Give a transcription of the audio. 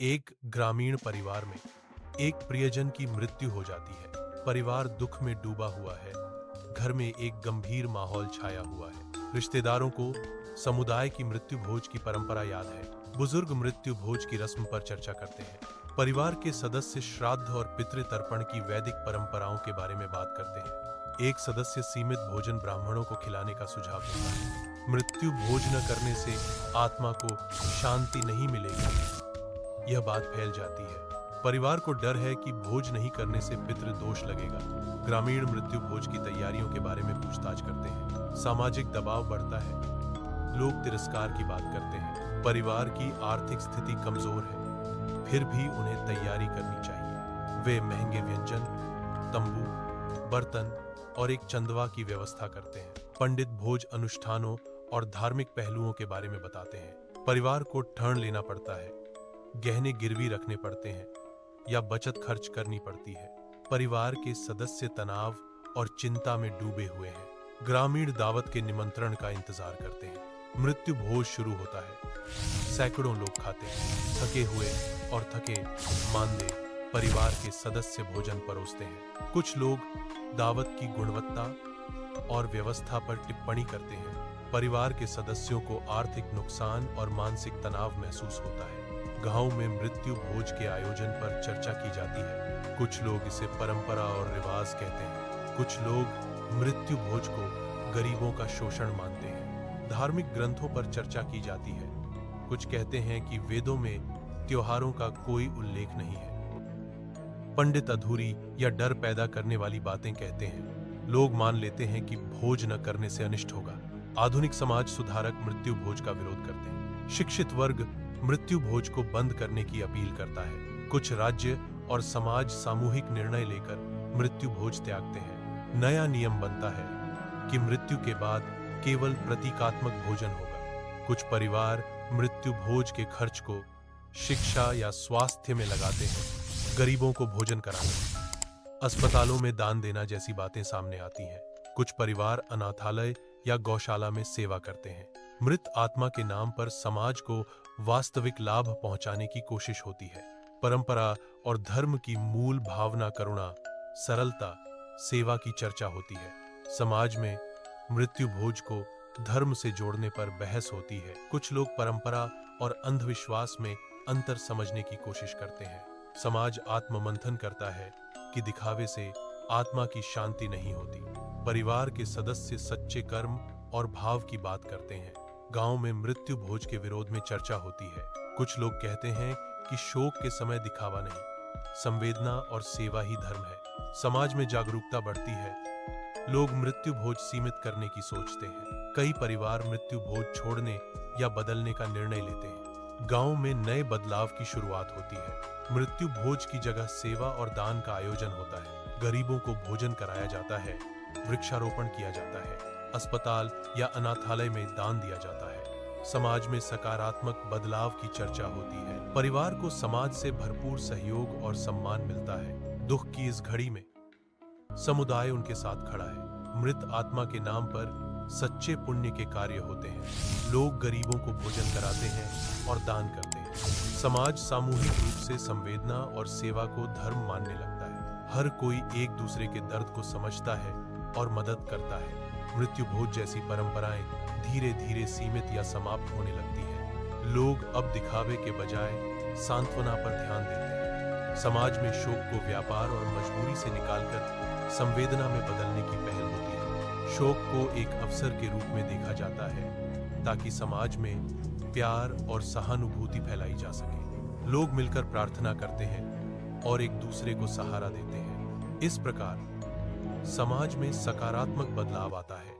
एक ग्रामीण परिवार में एक प्रियजन की मृत्यु हो जाती है। परिवार दुख में डूबा हुआ है। घर में एक गंभीर माहौल छाया हुआ है। रिश्तेदारों को समुदाय की मृत्यु भोज की परंपरा याद है। बुजुर्ग मृत्यु भोज की रस्म पर चर्चा करते हैं। परिवार के सदस्य श्राद्ध और पितृ तर्पण की वैदिक परंपराओं के बारे में बात करते हैं। एक सदस्य सीमित भोजन ब्राह्मणों को खिलाने का सुझाव देता है। मृत्यु भोज न करने से आत्मा को शांति नहीं मिलेगी, यह बात फैल जाती है। परिवार को डर है कि भोज नहीं करने से पितृ दोष लगेगा। ग्रामीण मृत्यु भोज की तैयारियों के बारे में पूछताछ करते हैं। सामाजिक दबाव बढ़ता है। लोग तिरस्कार की बात करते हैं। परिवार की आर्थिक स्थिति कमजोर है, फिर भी उन्हें तैयारी करनी चाहिए। वे महंगे व्यंजन, तंबू, बर्तन और एक चंदवा की व्यवस्था करते हैं। पंडित भोज अनुष्ठानों और धार्मिक पहलुओं के बारे में बताते हैं। परिवार को ठान लेना पड़ता है, गहने गिरवी रखने पड़ते हैं या बचत खर्च करनी पड़ती है। परिवार के सदस्य तनाव और चिंता में डूबे हुए हैं। ग्रामीण दावत के निमंत्रण का इंतजार करते हैं। मृत्यु भोज शुरू होता है। सैकड़ों लोग खाते हैं। थके हुए और थके मांदे परिवार के सदस्य भोजन परोसते हैं। कुछ लोग दावत की गुणवत्ता और व्यवस्था पर टिप्पणी करते हैं। परिवार के सदस्यों को आर्थिक नुकसान और मानसिक तनाव महसूस होता है। गांव में मृत्यु भोज के आयोजन पर चर्चा की जाती है। कुछ लोग इसे परंपरा और रिवाज कहते हैं। कुछ लोग मृत्यु भोज को गरीबों का शोषण मानते हैं। धार्मिक ग्रंथों पर चर्चा की जाती है। कुछ कहते हैं कि वेदों में त्योहारों का कोई उल्लेख नहीं है। पंडित अधूरी या डर पैदा करने वाली बातें कहते हैं। लोग मान लेते हैं कि भोज न करने से अनिष्ट होगा। आधुनिक समाज सुधारक मृत्यु भोज का विरोध करते हैं। शिक्षित वर्ग मृत्यु भोज को बंद करने की अपील करता है। कुछ राज्य और समाज सामूहिक निर्णय लेकर मृत्यु भोज त्यागते हैं। नया नियम बनता है कि मृत्यु के बाद केवल प्रतीकात्मक भोजन होगा। कुछ परिवार मृत्यु भोज के खर्च को शिक्षा या स्वास्थ्य में लगाते हैं। गरीबों को भोजन कराना, अस्पतालों में दान देना जैसी बातें सामने आती हैं। कुछ परिवार अनाथालय या गौशाला में सेवा करते हैं। मृत आत्मा के नाम पर समाज को वास्तविक लाभ पहुंचाने की कोशिश होती है। परंपरा और धर्म की मूल भावना करुणा, सरलता, सेवा की चर्चा होती है। समाज में मृत्यु भोज को धर्म से जोड़ने पर बहस होती है। कुछ लोग परंपरा और अंधविश्वास में अंतर समझने की कोशिश करते हैं। समाज आत्ममंथन करता है कि दिखावे से आत्मा की शांति नहीं होती। परिवार के सदस्य सच्चे कर्म और भाव की बात करते हैं। गांव में मृत्यु भोज के विरोध में चर्चा होती है। कुछ लोग कहते हैं कि शोक के समय दिखावा नहीं, संवेदना और सेवा ही धर्म है। समाज में जागरूकता बढ़ती है। लोग मृत्यु भोज सीमित करने की सोचते हैं। कई परिवार मृत्यु भोज छोड़ने या बदलने का निर्णय लेते हैं। गांव में नए बदलाव की शुरुआत होती है। मृत्यु भोज की जगह सेवा और दान का आयोजन होता है। गरीबों को भोजन कराया जाता है, वृक्षारोपण किया जाता है, अस्पताल या अनाथालय में दान दिया जाता है। समाज में सकारात्मक बदलाव की चर्चा होती है। परिवार को समाज से भरपूर सहयोग और सम्मान मिलता है। दुख की इस घड़ी में समुदाय उनके साथ खड़ा है। मृत आत्मा के नाम पर सच्चे पुण्य के कार्य होते हैं। लोग गरीबों को भोजन कराते हैं और दान करते हैं। समाज सामूहिक रूप से संवेदना और सेवा को धर्म मानने लगता है। हर कोई एक दूसरे के दर्द को समझता है और मदद करता है। मृत्यु भोज जैसी परंपराएं धीरे धीरे सीमित या समाप्त होने लगती हैं। लोग अब दिखावे के बजाय सांत्वना पर ध्यान देते हैं। समाज में शोक को व्यापार और मजबूरी से निकालकर संवेदना में बदलने की पहल होती है। शोक को एक अवसर के रूप में देखा जाता है ताकि समाज में प्यार और सहानुभूति फैलाई जा सके। लोग मिलकर प्रार्थना करते हैं और एक दूसरे को सहारा देते हैं। इस प्रकार समाज में सकारात्मक बदलाव आता है।